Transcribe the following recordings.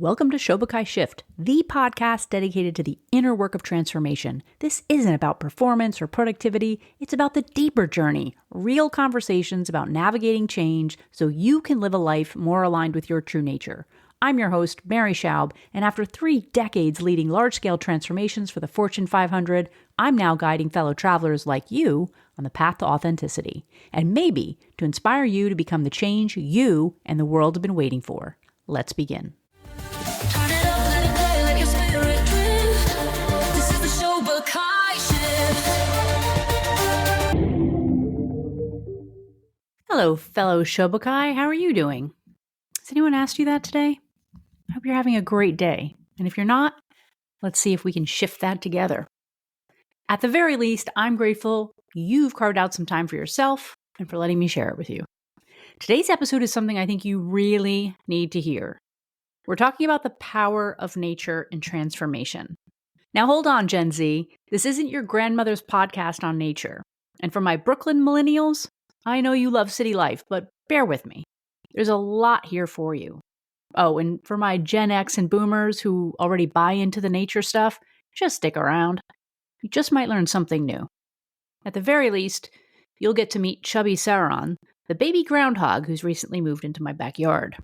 Welcome to Shobokai Shift, the podcast dedicated to the inner work of transformation. This isn't about performance or productivity. It's about the deeper journey, real conversations about navigating change so you can live a life more aligned with your true nature. I'm your host, Mary Schaub, and after 3 decades leading large-scale transformations for the Fortune 500, I'm now guiding fellow travelers like you on the path to authenticity, and maybe to inspire you to become the change you and the world have been waiting for. Let's begin. Hello, fellow Shobokai. How are you doing? Has anyone asked you that today? I hope you're having a great day. And if you're not, let's see if we can shift that together. At the very least, I'm grateful you've carved out some time for yourself and for letting me share it with you. Today's episode is something I think you really need to hear. We're talking about the power of nature and transformation. Now hold on, Gen Z. This isn't your grandmother's podcast on nature. And for my Brooklyn millennials, I know you love city life, but bear with me. There's a lot here for you. Oh, and for my Gen X and boomers who already buy into the nature stuff, just stick around. You just might learn something new. At the very least, you'll get to meet Chubby Sauron, the baby groundhog who's recently moved into my backyard.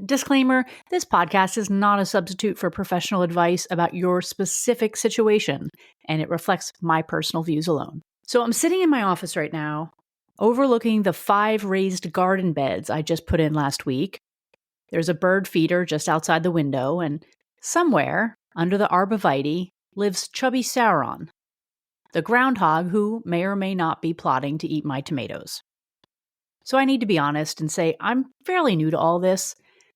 Disclaimer, this podcast is not a substitute for professional advice about your specific situation, and it reflects my personal views alone. So I'm sitting in my office right now, overlooking the 5 raised garden beds I just put in last week. There's a bird feeder just outside the window, and somewhere under the arborvitae lives Chubby Sauron, the groundhog who may or may not be plotting to eat my tomatoes. So I need to be honest and say I'm fairly new to all this.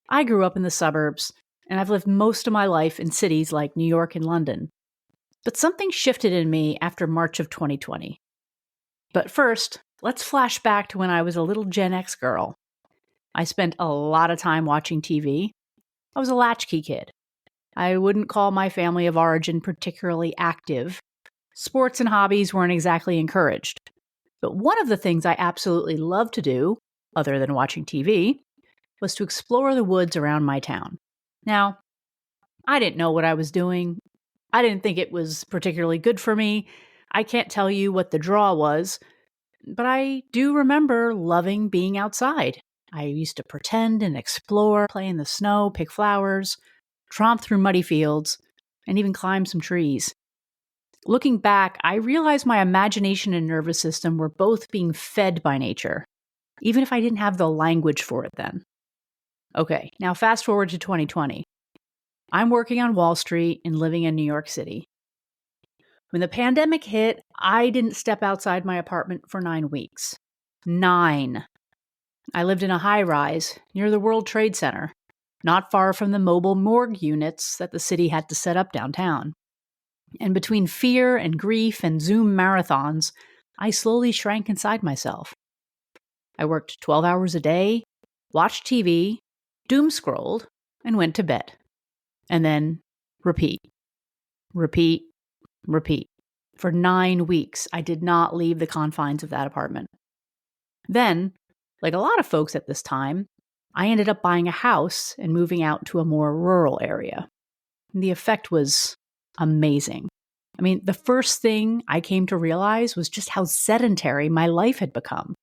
I grew up in the suburbs, and I've lived most of my life in cities like New York and London. But something shifted in me after March of 2020. But first, let's flash back to when I was a little Gen X girl. I spent a lot of time watching TV. I was a latchkey kid. I wouldn't call my family of origin particularly active. Sports and hobbies weren't exactly encouraged. But one of the things I absolutely loved to do, other than watching TV, was to explore the woods around my town. Now, I didn't know what I was doing. I didn't think it was particularly good for me. I can't tell you what the draw was, but I do remember loving being outside. I used to pretend and explore, play in the snow, pick flowers, tromp through muddy fields, and even climb some trees. Looking back, I realized my imagination and nervous system were both being fed by nature, even if I didn't have the language for it then. Okay, now fast forward to 2020. I'm working on Wall Street and living in New York City. When the pandemic hit, I didn't step outside my apartment for 9 weeks. 9. I lived in a high-rise near the World Trade Center, not far from the mobile morgue units that the city had to set up downtown. And between fear and grief and Zoom marathons, I slowly shrank inside myself. I worked 12 hours a day, watched TV, doom-scrolled, and went to bed. And then repeat. For 9 weeks, I did not leave the confines of that apartment. Then, like a lot of folks at this time, I ended up buying a house and moving out to a more rural area. And the effect was amazing. I mean, the first thing I came to realize was just how sedentary my life had become.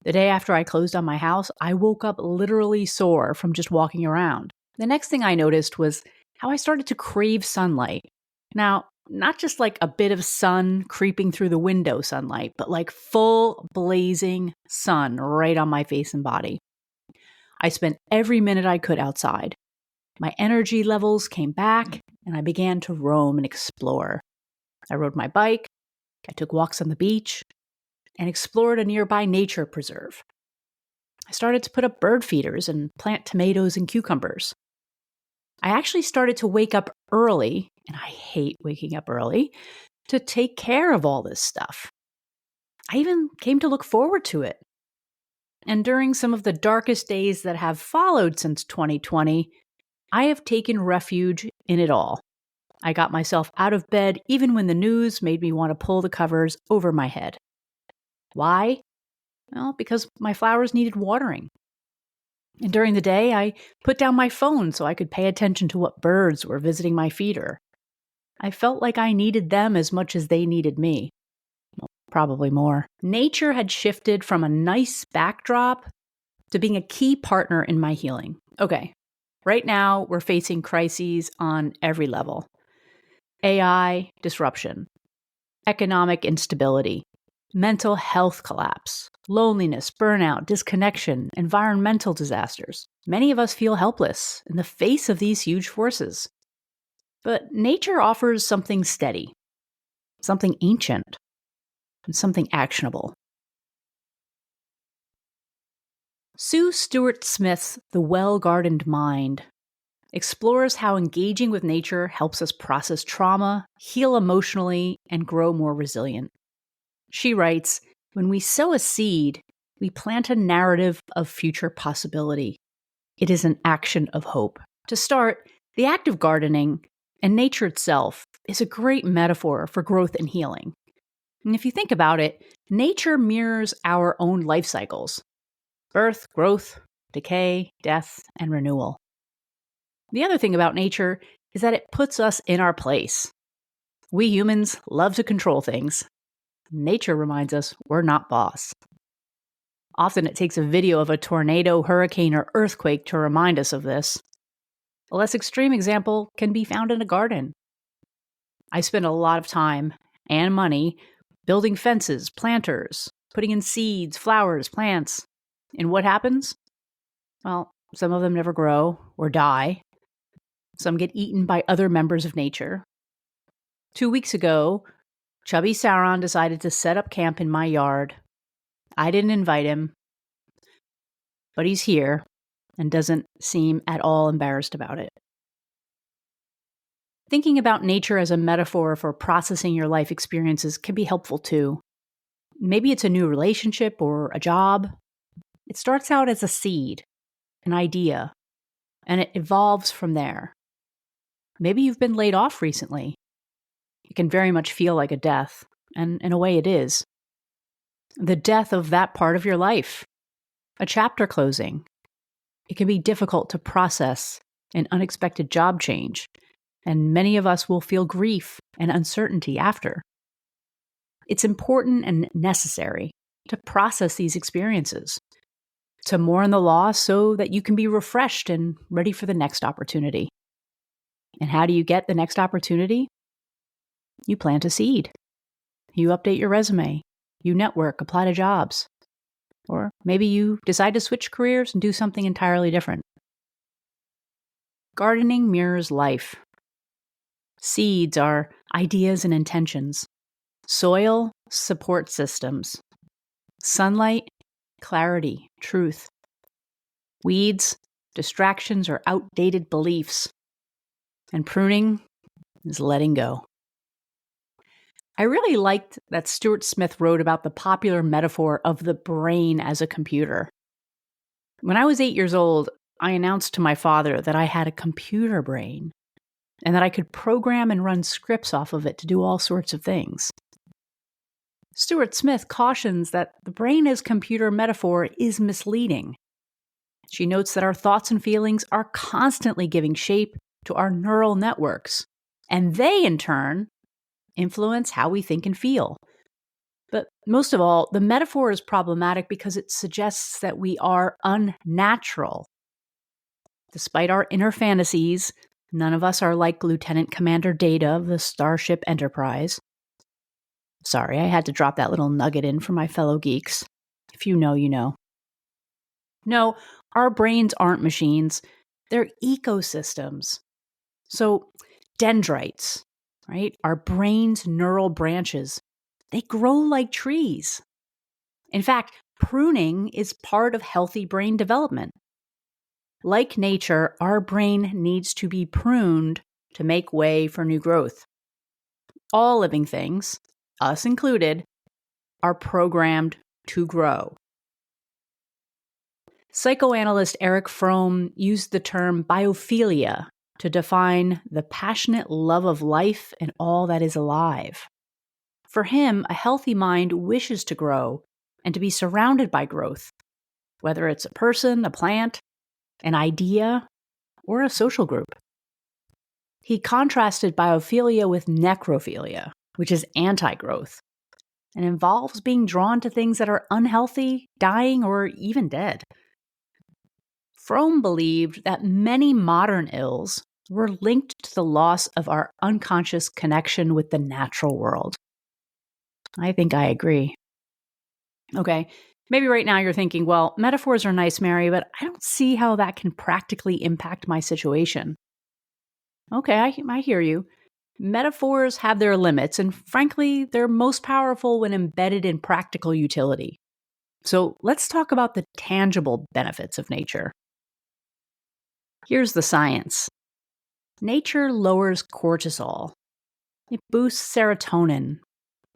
The day after I closed on my house, I woke up literally sore from just walking around. The next thing I noticed was how I started to crave sunlight. Now, not just like a bit of sun creeping through the window sunlight, but like full blazing sun right on my face and body. I spent every minute I could outside. My energy levels came back, and I began to roam and explore. I rode my bike, I took walks on the beach, and explored a nearby nature preserve. I started to put up bird feeders and plant tomatoes and cucumbers. I actually started to wake up early, and I hate waking up early, to take care of all this stuff. I even came to look forward to it. And during some of the darkest days that have followed since 2020, I have taken refuge in it all. I got myself out of bed even when the news made me want to pull the covers over my head. Why? Well, because my flowers needed watering. And during the day, I put down my phone so I could pay attention to what birds were visiting my feeder. I felt like I needed them as much as they needed me. Well, probably more. Nature had shifted from a nice backdrop to being a key partner in my healing. Okay, right now we're facing crises on every level. AI disruption, economic instability, mental health collapse, loneliness, burnout, disconnection, environmental disasters. Many of us feel helpless in the face of these huge forces. But nature offers something steady, something ancient, and something actionable. Sue Stuart-Smith's The Well-Gardened Mind explores how engaging with nature helps us process trauma, heal emotionally, and grow more resilient. She writes, "When we sow a seed, we plant a narrative of future possibility. It is an action of hope." To start, the act of gardening and nature itself is a great metaphor for growth and healing. And if you think about it, nature mirrors our own life cycles: birth, growth, decay, death, and renewal. The other thing about nature is that it puts us in our place. We humans love to control things. Nature reminds us we're not boss. Often it takes a video of a tornado, hurricane, or earthquake to remind us of this. A less extreme example can be found in a garden. I spend a lot of time and money building fences, planters, putting in seeds, flowers, plants. And what happens? Well, some of them never grow or die. Some get eaten by other members of nature. 2 weeks ago, Chubby Sauron decided to set up camp in my yard. I didn't invite him, but he's here and doesn't seem at all embarrassed about it. Thinking about nature as a metaphor for processing your life experiences can be helpful too. Maybe it's a new relationship or a job. It starts out as a seed, an idea, and it evolves from there. Maybe you've been laid off recently. It can very much feel like a death, and in a way it is. The death of that part of your life, a chapter closing. It can be difficult to process an unexpected job change, and many of us will feel grief and uncertainty after. It's important and necessary to process these experiences, to mourn the loss so that you can be refreshed and ready for the next opportunity. And how do you get the next opportunity? You plant a seed. You update your resume. You network, apply to jobs. Or maybe you decide to switch careers and do something entirely different. Gardening mirrors life. Seeds are ideas and intentions. Soil, support systems. Sunlight, clarity, truth. Weeds, distractions or outdated beliefs. And pruning is letting go. I really liked that Stuart-Smith wrote about the popular metaphor of the brain as a computer. When I was 8 years old, I announced to my father that I had a computer brain and that I could program and run scripts off of it to do all sorts of things. Stuart-Smith cautions that the brain as computer metaphor is misleading. She notes that our thoughts and feelings are constantly giving shape to our neural networks, and they, in turn, influence how we think and feel. But most of all, the metaphor is problematic because it suggests that we are unnatural. Despite our inner fantasies, none of us are like Lieutenant Commander Data of the Starship Enterprise. Sorry, I had to drop that little nugget in for my fellow geeks. If you know, you know. No, our brains aren't machines. They're ecosystems. So, dendrites, right? Our brain's neural branches, they grow like trees. In fact, pruning is part of healthy brain development. Like nature, our brain needs to be pruned to make way for new growth. All living things, us included, are programmed to grow. Psychoanalyst Eric Fromm used the term biophilia to define the passionate love of life and all that is alive. For him, a healthy mind wishes to grow and to be surrounded by growth, whether it's a person, a plant, an idea, or a social group. He contrasted biophilia with necrophilia, which is anti-growth, and involves being drawn to things that are unhealthy, dying, or even dead. Fromm believed that many modern ills were linked to the loss of our unconscious connection with the natural world. I think I agree. Okay, maybe right now you're thinking, well, metaphors are nice, Mary, but I don't see how that can practically impact my situation. Okay, I hear you. Metaphors have their limits, and frankly, they're most powerful when embedded in practical utility. So let's talk about the tangible benefits of nature. Here's the science. Nature lowers cortisol. It boosts serotonin.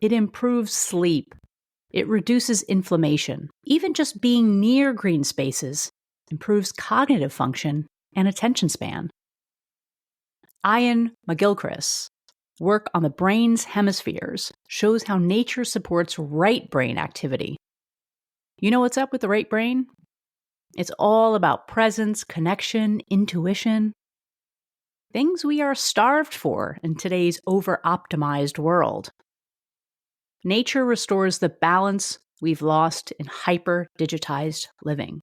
It improves sleep. It reduces inflammation. Even just being near green spaces improves cognitive function and attention span. Ian McGilchrist's work on the brain's hemispheres shows how nature supports right brain activity. You know what's up with the right brain? It's all about presence, connection, intuition. Things we are starved for in today's over-optimized world. Nature restores the balance we've lost in hyper-digitized living.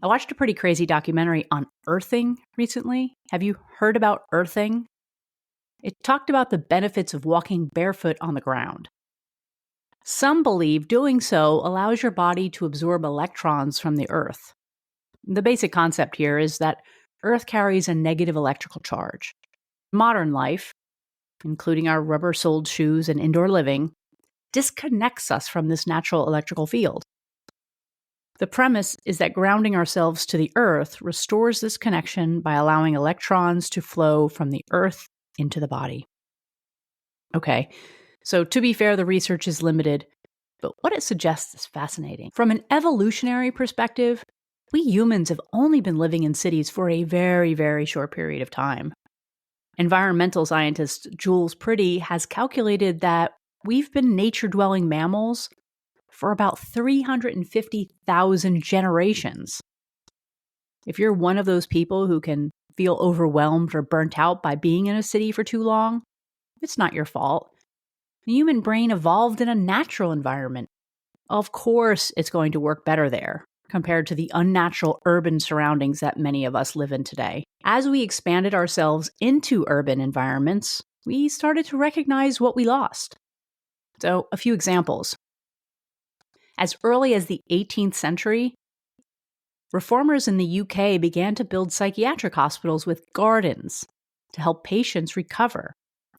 I watched a pretty crazy documentary on earthing recently. Have you heard about earthing? It talked about the benefits of walking barefoot on the ground. Some believe doing so allows your body to absorb electrons from the earth. The basic concept here is that Earth carries a negative electrical charge. Modern life, including our rubber-soled shoes and indoor living, disconnects us from this natural electrical field. The premise is that grounding ourselves to the Earth restores this connection by allowing electrons to flow from the Earth into the body. Okay, so to be fair, the research is limited, but what it suggests is fascinating. From an evolutionary perspective, we humans have only been living in cities for a very, very short period of time. Environmental scientist Jules Pretty has calculated that we've been nature-dwelling mammals for about 350,000 generations. If you're one of those people who can feel overwhelmed or burnt out by being in a city for too long, it's not your fault. The human brain evolved in a natural environment. Of course, it's going to work better there compared to the unnatural urban surroundings that many of us live in today. As we expanded ourselves into urban environments, we started to recognize what we lost. So, a few examples. As early as the 18th century, reformers in the UK began to build psychiatric hospitals with gardens to help patients recover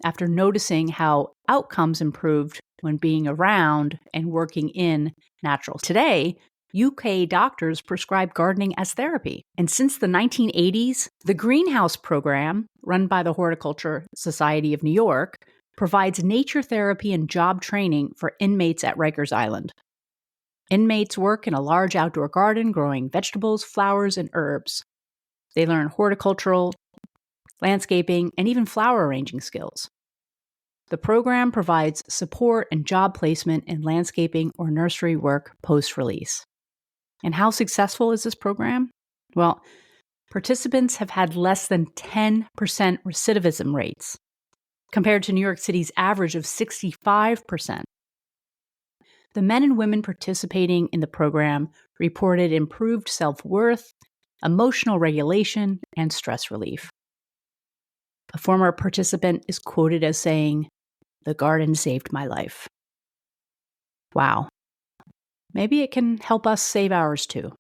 after noticing how outcomes improved when being around and working in natural. Today, UK doctors prescribe gardening as therapy. And since the 1980s, the Greenhouse program, run by the Horticulture Society of New York, provides nature therapy and job training for inmates at Rikers Island. Inmates work in a large outdoor garden growing vegetables, flowers, and herbs. They learn horticultural, landscaping, and even flower arranging skills. The program provides support and job placement in landscaping or nursery work post-release. And how successful is this program? Well, participants have had less than 10% recidivism rates, compared to New York City's average of 65%. The men and women participating in the program reported improved self-worth, emotional regulation, and stress relief. A former participant is quoted as saying, "The garden saved my life." Wow. Maybe it can help us save ours too.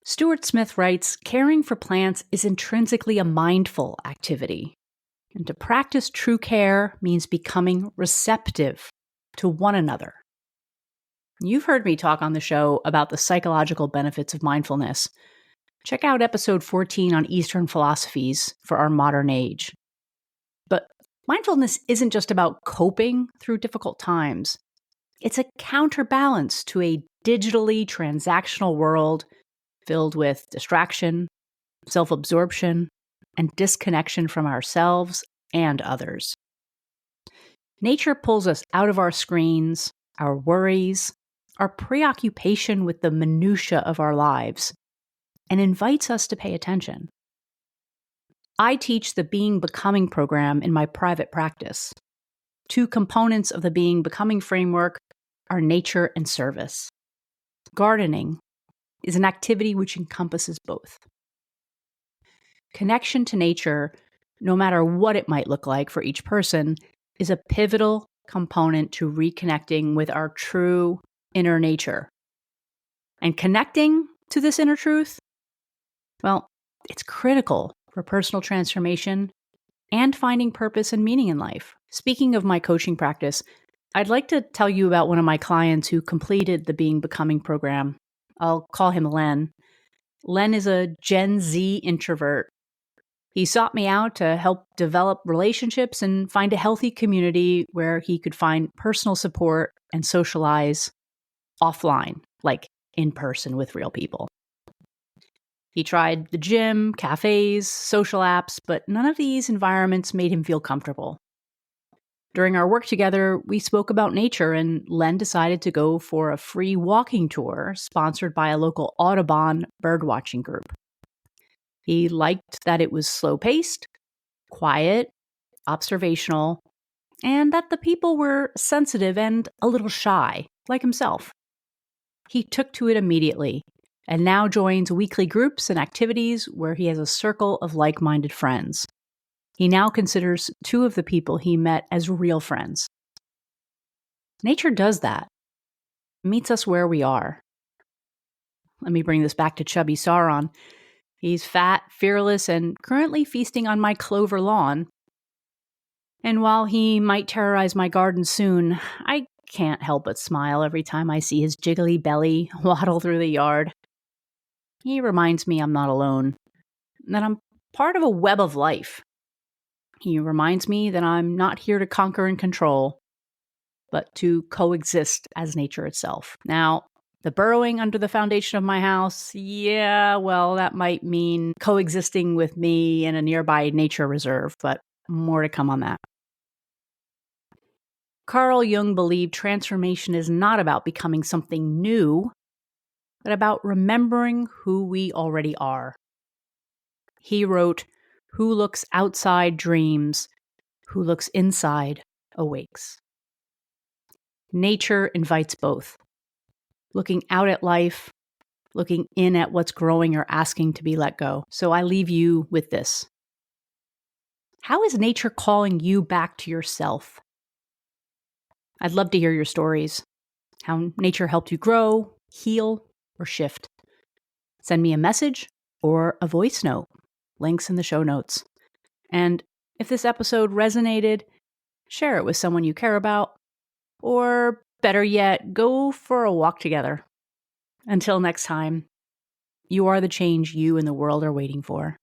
Stuart-Smith writes, caring for plants is intrinsically a mindful activity. And to practice true care means becoming receptive to one another. You've heard me talk on the show about the psychological benefits of mindfulness. Check out episode 14 on Eastern philosophies for our modern age. But mindfulness isn't just about coping through difficult times. It's a counterbalance to a digitally transactional world filled with distraction, self-absorption, and disconnection from ourselves and others. Nature pulls us out of our screens, our worries, our preoccupation with the minutiae of our lives, and invites us to pay attention. I teach the Being Becoming program in my private practice. 2 components of the Being Becoming framework are nature and service. Gardening is an activity which encompasses both. Connection to nature, no matter what it might look like for each person, is a pivotal component to reconnecting with our true inner nature. And connecting to this inner truth, well, it's critical for personal transformation and finding purpose and meaning in life. Speaking of my coaching practice, I'd like to tell you about one of my clients who completed the Being Becoming program. I'll call him Len. Len is a Gen Z introvert. He sought me out to help develop relationships and find a healthy community where he could find personal support and socialize offline, like in person with real people. He tried the gym, cafes, social apps, but none of these environments made him feel comfortable. During our work together, we spoke about nature, and Len decided to go for a free walking tour sponsored by a local Audubon birdwatching group. He liked that it was slow-paced, quiet, observational, and that the people were sensitive and a little shy, like himself. He took to it immediately, and now joins weekly groups and activities where he has a circle of like-minded friends. He now considers 2 of the people he met as real friends. Nature does that. It meets us where we are. Let me bring this back to chubby Sauron. He's fat, fearless, and currently feasting on my clover lawn. And while he might terrorize my garden soon, I can't help but smile every time I see his jiggly belly waddle through the yard. He reminds me I'm not alone, that I'm part of a web of life. He reminds me that I'm not here to conquer and control, but to coexist as nature itself. Now, the burrowing under the foundation of my house, yeah, well, that might mean coexisting with me in a nearby nature reserve, but more to come on that. Carl Jung believed transformation is not about becoming something new, but about remembering who we already are. He wrote, "Who looks outside dreams, who looks inside awakes." Nature invites both. Looking out at life, looking in at what's growing or asking to be let go. So I leave you with this. How is nature calling you back to yourself? I'd love to hear your stories. How nature helped you grow, heal, or shift. Send me a message or a voice note. Links in the show notes. And if this episode resonated, share it with someone you care about. Or better yet, go for a walk together. Until next time, you are the change you and the world are waiting for.